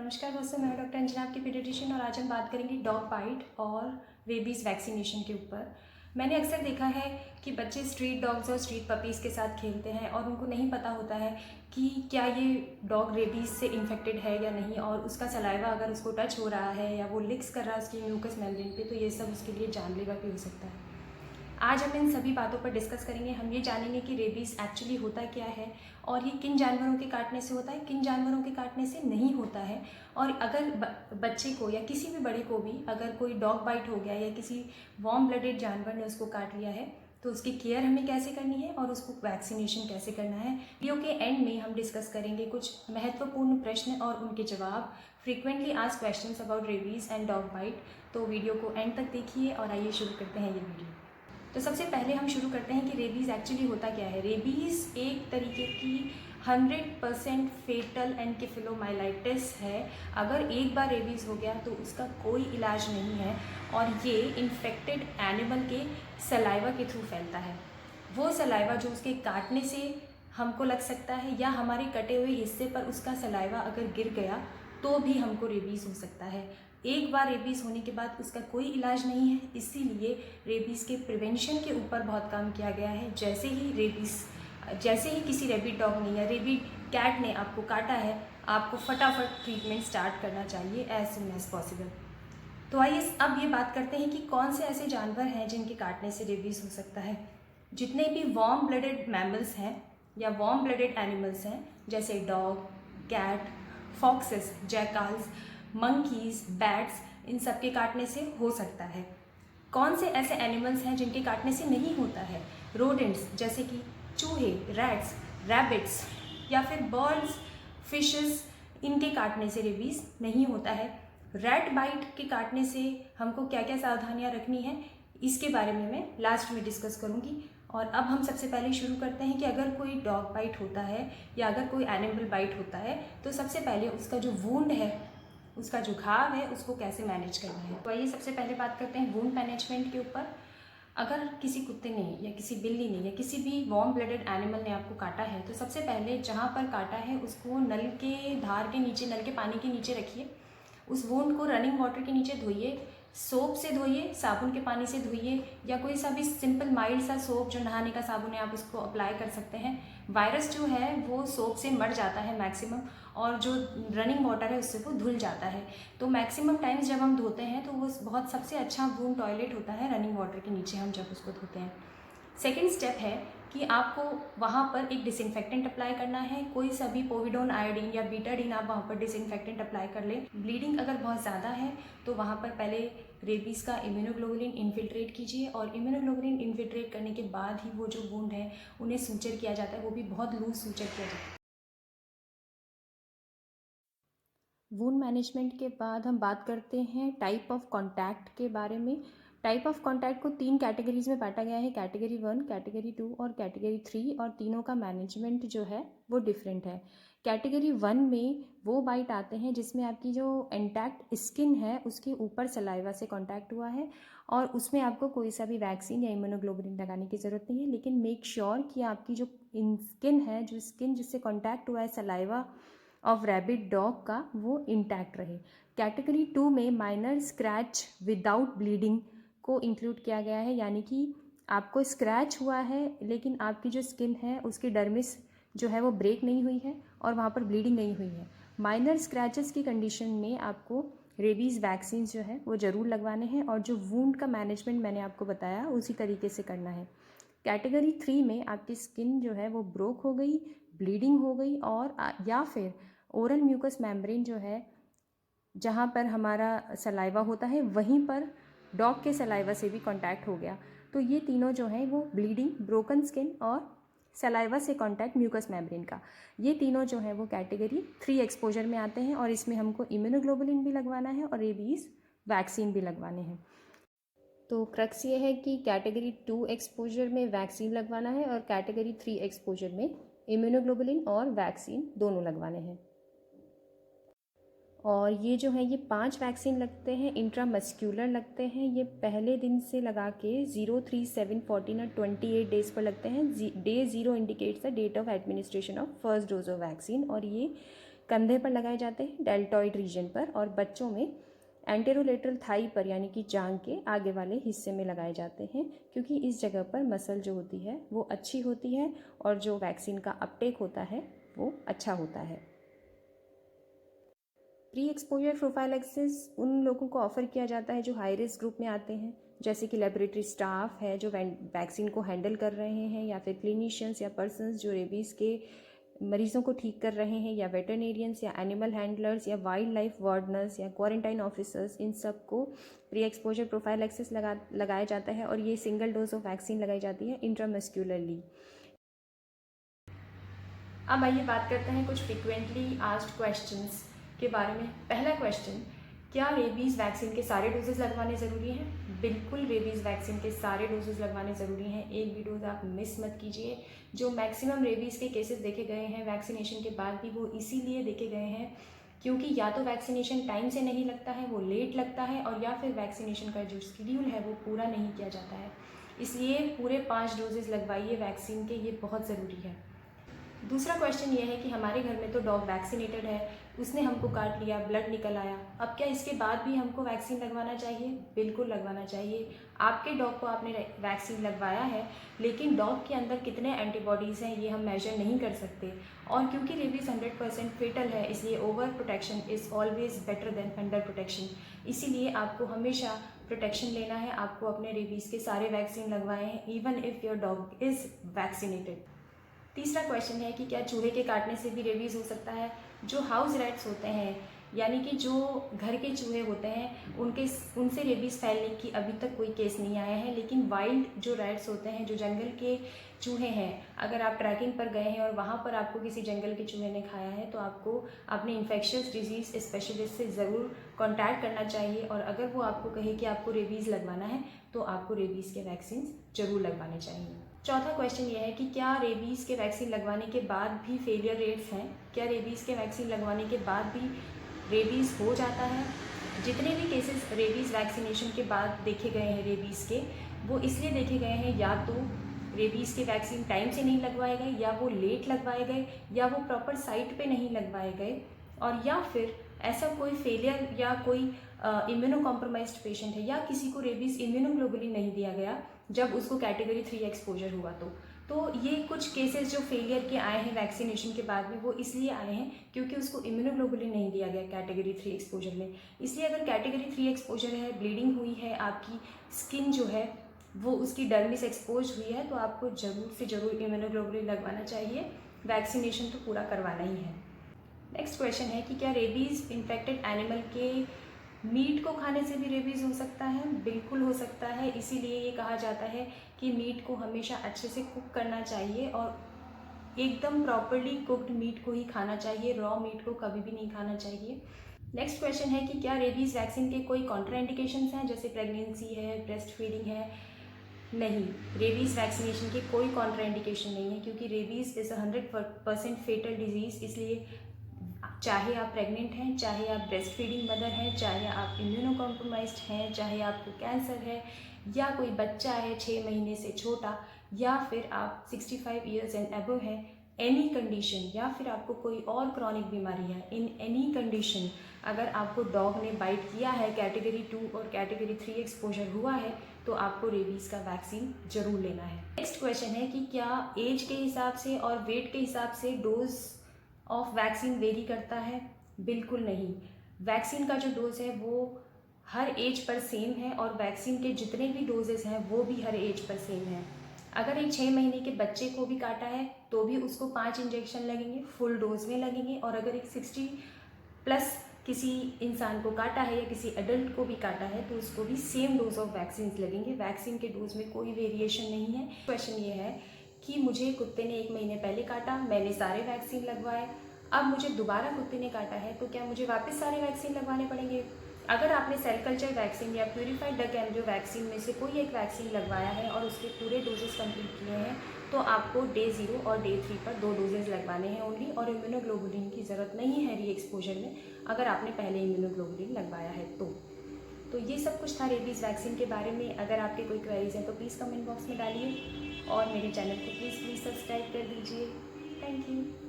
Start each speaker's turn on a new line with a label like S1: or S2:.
S1: नमस्कार दोस्तों, मैं डॉक्टर अंजना आपकी पीडियाट्रिशियन और आज हम बात करेंगे डॉग बाइट और रेबीज़ वैक्सीनेशन के ऊपर। मैंने अक्सर देखा है कि बच्चे स्ट्रीट डॉग्स और स्ट्रीट पपीज़ के साथ खेलते हैं और उनको नहीं पता होता है कि क्या ये डॉग रेबीज़ से इन्फेक्टेड है या नहीं, और उसका सलाइवा अगर उसको टच हो रहा है या वो लिक्स कर रहा है उसकी म्यूकस मेम्ब्रेन पे, तो ये सब उसके लिए जानलेवा भी हो सकता है। आज हम इन सभी बातों पर डिस्कस करेंगे। हम ये जानेंगे कि रेबीज़ एक्चुअली होता क्या है और ये किन जानवरों के काटने से होता है, किन जानवरों के काटने से नहीं होता है, और अगर बच्चे को या किसी भी बड़े को भी अगर कोई डॉग बाइट हो गया या किसी वार्म ब्लडेड जानवर ने उसको काट लिया है तो उसकी केयर हमें कैसे करनी है और उसको वैक्सीनेशन कैसे करना है। वीडियो के एंड में हम डिस्कस करेंगे कुछ महत्वपूर्ण प्रश्न और उनके जवाब, frequently asked questions about rabies and dog bite. तो वीडियो को एंड तक देखिए और आइए शुरू करते हैं ये वीडियो। तो सबसे पहले हम शुरू करते हैं कि रेबीज़ एक्चुअली होता क्या है। रेबीज़ एक तरीके की 100% फेटल एनकेफेलोमाइलाइटिस है। अगर एक बार रेबीज़ हो गया तो उसका कोई इलाज नहीं है और ये इन्फेक्टेड एनिमल के सलाइवा के थ्रू फैलता है। वो सलाइवा जो उसके काटने से हमको लग सकता है या हमारे कटे हुए हिस्से पर उसका सलाइवा अगर गिर गया तो भी हमको रेबीज़ हो सकता है। एक बार रेबीज़ होने के बाद उसका कोई इलाज नहीं है, इसीलिए रेबीज़ के प्रिवेंशन के ऊपर बहुत काम किया गया है। जैसे ही किसी रेबिड डॉग ने या रेबिड कैट ने आपको काटा है, आपको फटाफट ट्रीटमेंट स्टार्ट करना चाहिए एज सुन एज पॉसिबल। तो आइए अब ये बात करते हैं कि कौन से ऐसे जानवर हैं जिनके काटने से रेबीज़ हो सकता है। जितने भी वार्म ब्लडेड मैमल्स हैं या वार्म ब्लडेड एनिमल्स हैं, जैसे dog, cat, foxes, jackals, monkeys, bats, इन सब के काटने से हो सकता है। कौन से ऐसे एनिमल्स हैं जिनके काटने से नहीं होता है? रोडेंट्स जैसे कि चूहे, रैट्स, रैबिट्स या फिर बर्ड्स, फिशेस, इनके काटने से रेबीज़ नहीं होता है। रैट बाइट के काटने से हमको क्या क्या सावधानियां रखनी है, इसके बारे में मैं लास्ट में डिस्कस करूंगी। और अब हम सबसे पहले शुरू करते हैं कि अगर कोई डॉग बाइट होता है या अगर कोई एनिमल बाइट होता है तो सबसे पहले उसका जो वुंड है, उसका जो घाव है, उसको कैसे मैनेज करना है। तो आइए सबसे पहले बात करते हैं वुंड मैनेजमेंट के ऊपर। अगर किसी कुत्ते ने या किसी बिल्ली ने या किसी भी वार्म ब्लडेड एनिमल ने आपको काटा है तो सबसे पहले जहाँ पर काटा है उसको नल के धार के नीचे, नल के पानी के नीचे रखिए। उस वुंड को रनिंग वाटर के नीचे धोइए, सोप से धोइए, साबुन के पानी से धोइए या कोई सा भी सिंपल माइल्ड सा सोप जो नहाने का साबुन है आप उसको अप्लाई कर सकते हैं। वायरस जो है वो सोप से मर जाता है मैक्सिमम, और जो रनिंग वाटर है उससे वो धुल जाता है। तो मैक्सिमम टाइम्स जब हम धोते हैं तो वो बहुत सबसे अच्छा वुंड टॉयलेट होता है रनिंग वाटर के नीचे हम जब उसको धोते हैं। सेकेंड स्टेप है कि आपको वहाँ पर एक डिसइंफेक्टेंट अप्लाई करना है। कोई सा भी पोविडोन आयोडीन या बीटाडीन आप वहाँ पर डिसइंफेक्टेंट अप्लाई कर लें। ब्लीडिंग अगर बहुत ज़्यादा है तो वहाँ पर पहले रेबीज़ का इम्यूनोग्लोबुलिन इन्फिल्ट्रेट कीजिए, और इम्यूनोग्लोबुलिन इन्फिल्ट्रेट करने के बाद ही वो जो वुंड है उन्हें सूचर किया जाता है, वो भी बहुत लूज सूचर किया जाता है। वुंड मैनेजमेंट के बाद हम बात करते हैं टाइप ऑफ कॉन्टैक्ट के बारे में। टाइप ऑफ कॉन्टैक्ट को 3 कैटेगरीज में बांटा गया है, कैटेगरी 1, कैटेगरी 2 और कैटेगरी 3, और तीनों का मैनेजमेंट जो है वो डिफरेंट है। कैटेगरी 1 में वो बाइट आते हैं जिसमें आपकी जो इंटैक्ट स्किन है उसके ऊपर सलाइवा से कॉन्टैक्ट हुआ है और उसमें आपको कोई सा भी वैक्सीन या इम्यूनोग्लोबुलिन लगाने की ज़रूरत नहीं है, लेकिन मेक श्योर कि आपकी जो स्किन है, जो स्किन जिससे कॉन्टैक्ट हुआ है सलाइवा ऑफ रैबिट डॉग का, वो इंटैक्ट रहे। कैटेगरी 2 में माइनर स्क्रैच विदाउट ब्लीडिंग को इंक्लूड किया गया है, यानी कि आपको स्क्रैच हुआ है लेकिन आपकी जो स्किन है उसकी डर्मिस जो है वो ब्रेक नहीं हुई है और वहाँ पर ब्लीडिंग नहीं हुई है। माइनर स्क्रैचेस की कंडीशन में आपको रेबीज़ वैक्सीन जो है वो ज़रूर लगवाने हैं, और जो वुंड का मैनेजमेंट मैंने आपको बताया उसी तरीके से करना है। कैटेगरी 3 में आपकी स्किन जो है वो ब्रोक हो गई, ब्लीडिंग हो गई, और या फिर ओरल म्यूकस मेम्ब्रेन जो है जहाँ पर हमारा सलाइवा होता है वहीं पर डॉग के सलाइवा से भी कांटेक्ट हो गया, तो ये तीनों जो हैं वो ब्लीडिंग, ब्रोकन स्किन और सलाइवा से कांटेक्ट म्यूकस मेम्ब्रेन का, ये तीनों जो है वो कैटेगरी 3 एक्सपोजर में आते हैं, और इसमें हमको इम्यूनोग्लोबुलिन भी लगवाना है और रेबीज़ वैक्सीन भी लगवाने हैं। तो क्रक्स ये है कि कैटेगरी 2 एक्सपोजर में वैक्सीन लगवाना है और कैटेगरी 3 एक्सपोजर में इम्यूनोग्लोबुलिन और वैक्सीन दोनों लगवाने हैं। और ये जो है ये 5 वैक्सीन लगते हैं, इंट्रामस्क्यूलर लगते हैं। ये पहले दिन से लगा के 0, 3, 7, 14 और 28 डेज़ पर लगते हैं। Day 0 indicates the date of administration of first dose of vaccine, और ये कंधे पर लगाए जाते हैं डेल्टॉइड रीजन पर, और बच्चों में एंटेरोलेटरल थाई पर यानी कि जांघ के आगे वाले हिस्से में लगाए जाते हैं, क्योंकि इस जगह पर मसल जो होती है वो अच्छी होती है और जो वैक्सीन का अपटेक होता है वो अच्छा होता है। प्री एक्सपोजर प्रोफाइलैक्सिस उन लोगों को ऑफर किया जाता है जो हाई रिस्क ग्रुप में आते हैं, जैसे कि लेबोरेटरी स्टाफ है जो वैक्सीन को हैंडल कर रहे हैं, या फिर क्लिनिशियंस या पर्सन्स जो रेबीज़ के मरीज़ों को ठीक कर रहे हैं, या वेटरनेरियंस या एनिमल हैंडलर्स या वाइल्ड लाइफ वार्डनर्स या क्वारंटाइन ऑफिसर्स, इन सब को प्री एक्सपोजर प्रोफाइलैक्सिस लगाया जाता है। और ये सिंगल डोज ऑफ वैक्सीन लगाई जाती है इंट्रामस्क्यूलरली। अब आइए बात करते हैं कुछ फ्रिक्वेंटली आस्क्ड क्वेश्चंस के बारे में। पहला क्वेश्चन, क्या रेबीज़ वैक्सीन के सारे डोजेज़ लगवाने ज़रूरी हैं? बिल्कुल, रेबीज़ वैक्सीन के सारे डोजेज़ लगवाने ज़रूरी हैं, एक भी डोज आप मिस मत कीजिए। जो मैक्सिमम रेबीज़ के केसेस देखे गए हैं वैक्सीनेशन के बाद भी, वो इसीलिए देखे गए हैं क्योंकि या तो वैक्सीनेशन टाइम से नहीं लगता है, वो लेट लगता है, और या फिर वैक्सीनेशन का जो शेड्यूल है वो पूरा नहीं किया जाता है। इसलिए पूरे 5 डोजेज़ लगवाइए वैक्सीन के, ये बहुत ज़रूरी है। दूसरा क्वेश्चन ये है कि हमारे घर में तो डॉग वैक्सीनेटेड है, उसने हमको काट लिया, ब्लड निकल आया, अब क्या इसके बाद भी हमको वैक्सीन लगवाना चाहिए? बिल्कुल लगवाना चाहिए। आपके डॉग को आपने वैक्सीन लगवाया है, लेकिन डॉग के अंदर कितने एंटीबॉडीज़ हैं ये हम मेजर नहीं कर सकते, और क्योंकि रेबीज़ 100% फेटल है, इसलिए over protection is always better than under protection. इसीलिए आपको हमेशा प्रोटेक्शन लेना है, आपको अपने रेबीज़ के सारे वैक्सीन लगवाए हैं, even if your dog is vaccinated. तीसरा क्वेश्चन है कि क्या चूहे के काटने से भी रेबीज़ हो सकता है? जो हाउस रैट्स होते हैं, यानी कि जो घर के चूहे होते हैं, उनसे रेबीज़ फैलने की अभी तक कोई केस नहीं आया है, लेकिन वाइल्ड जो रैट्स होते हैं, जो जंगल के चूहे हैं, अगर आप ट्रैकिंग पर गए हैं और वहाँ पर आपको किसी जंगल के चूहे ने खाया है, तो आपको अपने इन्फेक्शियस डिजीज़ स्पेशलिस्ट से ज़रूर कॉन्टैक्ट करना चाहिए, और अगर वो आपको कहे कि आपको रेबीज़ लगवाना है तो आपको रेबीज़ के वैक्सीन ज़रूर लगवाने चाहिए। चौथा क्वेश्चन ये है कि क्या रेबीज़ के वैक्सीन लगवाने के बाद भी फेलियर रेट्स हैं? क्या रेबीज़ के वैक्सीन लगवाने के बाद भी रेबीज़ हो जाता है? जितने भी केसेस रेबीज़ वैक्सीनेशन के बाद देखे गए हैं रेबीज़ के, वो इसलिए देखे गए हैं या तो रेबीज़ के वैक्सीन टाइम से नहीं लगवाए गए, या वो लेट लगवाए गए, या वो प्रॉपर साइट पे नहीं लगवाए गए, और या फिर ऐसा कोई फेलियर या कोई इम्यूनो कॉम्प्रोमाइज्ड पेशेंट है, या किसी को रेबीज़ इम्यूनोग्लोबुलिन नहीं दिया गया जब उसको कैटेगरी 3 एक्सपोजर हुआ। तो ये कुछ केसेस जो फेलियर के आए हैं वैक्सीनेशन के बाद में, वो इसलिए आए हैं क्योंकि उसको इम्यूनोग्लोबुलिन नहीं दिया गया कैटेगरी 3 एक्सपोजर में। इसलिए अगर कैटेगरी 3 एक्सपोजर है, ब्लीडिंग हुई है, आपकी स्किन जो है वो उसकी डर्मिस एक्सपोज हुई है, तो आपको ज़रूर से ज़रूर इम्यूनोग्लोबुलिन लगवाना चाहिए। वैक्सीनेशन तो पूरा करवाना ही है। नेक्स्ट क्वेश्चन है कि क्या रेबीज़ इन्फेक्टेड एनिमल के मीट को खाने से भी रेबीज़ हो सकता है? बिल्कुल हो सकता है। इसीलिए ये कहा जाता है कि मीट को हमेशा अच्छे से कुक करना चाहिए, और एकदम प्रॉपरली कुक्ड मीट को ही खाना चाहिए, रॉ मीट को कभी भी नहीं खाना चाहिए। नेक्स्ट क्वेश्चन है कि क्या रेबीज़ वैक्सीन के कोई कॉन्ट्राइंडिकेशंस हैं, जैसे प्रेगनेंसी है, ब्रेस्ट फीडिंग है? नहीं, रेबीज़ वैक्सीनेशन के कोई कॉन्ट्राइंडिकेशन नहीं है, क्योंकि रेबीज़ इज़ 100% फेटल डिजीज़। इसलिए चाहे आप प्रेग्नेंट हैं, चाहे आप ब्रेस्ट फीडिंग मदर हैं, चाहे आप इम्यूनो कॉम्प्रोमाइज्ड हैं, चाहे आपको कैंसर है, या कोई बच्चा है 6 महीने से छोटा, या फिर आप 65 ईयर्स एंड अबव हैं, एनी कंडीशन, या फिर आपको कोई और क्रॉनिक बीमारी है, इन एनी कंडीशन अगर आपको डॉग ने बाइट किया है, कैटेगरी 2 और कैटेगरी 3 एक्सपोजर हुआ है, तो आपको रेबीज़ का वैक्सीन ज़रूर लेना है। नेक्स्ट क्वेश्चन है कि क्या एज के हिसाब से और वेट के हिसाब से डोज ऑफ वैक्सीन वेरी करता है? बिल्कुल नहीं। वैक्सीन का जो डोज है वो हर एज पर सेम है, और वैक्सीन के जितने भी डोजेस हैं वो भी हर एज पर सेम है। अगर एक 6 महीने के बच्चे को भी काटा है तो भी उसको 5 इंजेक्शन लगेंगे, फुल डोज में लगेंगे, और अगर एक 60 प्लस किसी इंसान को काटा है या किसी एडल्ट को भी काटा है तो उसको भी सेम डोज ऑफ वैक्सीन लगेंगे। वैक्सीन के डोज में कोई वेरिएशन नहीं है। क्वेश्चन ये है कि मुझे कुत्ते ने 1 महीने पहले काटा, मैंने सारे वैक्सीन लगवाए, अब मुझे दोबारा कुत्ते ने काटा है, तो क्या मुझे वापस सारे वैक्सीन लगवाने पड़ेंगे? अगर आपने सेल कल्चर वैक्सीन या प्यूरिफाइड डक एम्ब्रियो वैक्सीन में से कोई एक वैक्सीन लगवाया है और उसके पूरे डोजेस कंप्लीट किए हैं, तो आपको डे 0 और डे 3 पर 2 डोजेस लगवाने हैं ओनली, और इम्यूनोग्लोबुलिन की ज़रूरत नहीं है री एक्सपोजर में, अगर आपने पहले इम्यूनोग्लोबुलिन लगवाया है तो ये सब कुछ था रेबीज़ वैक्सीन के बारे में। अगर आपके कोई क्वेरीज हैं तो प्लीज़ कमेंट बॉक्स में डालिए, और मेरे चैनल को प्लीज़ सब्सक्राइब कर दीजिए। Thank you.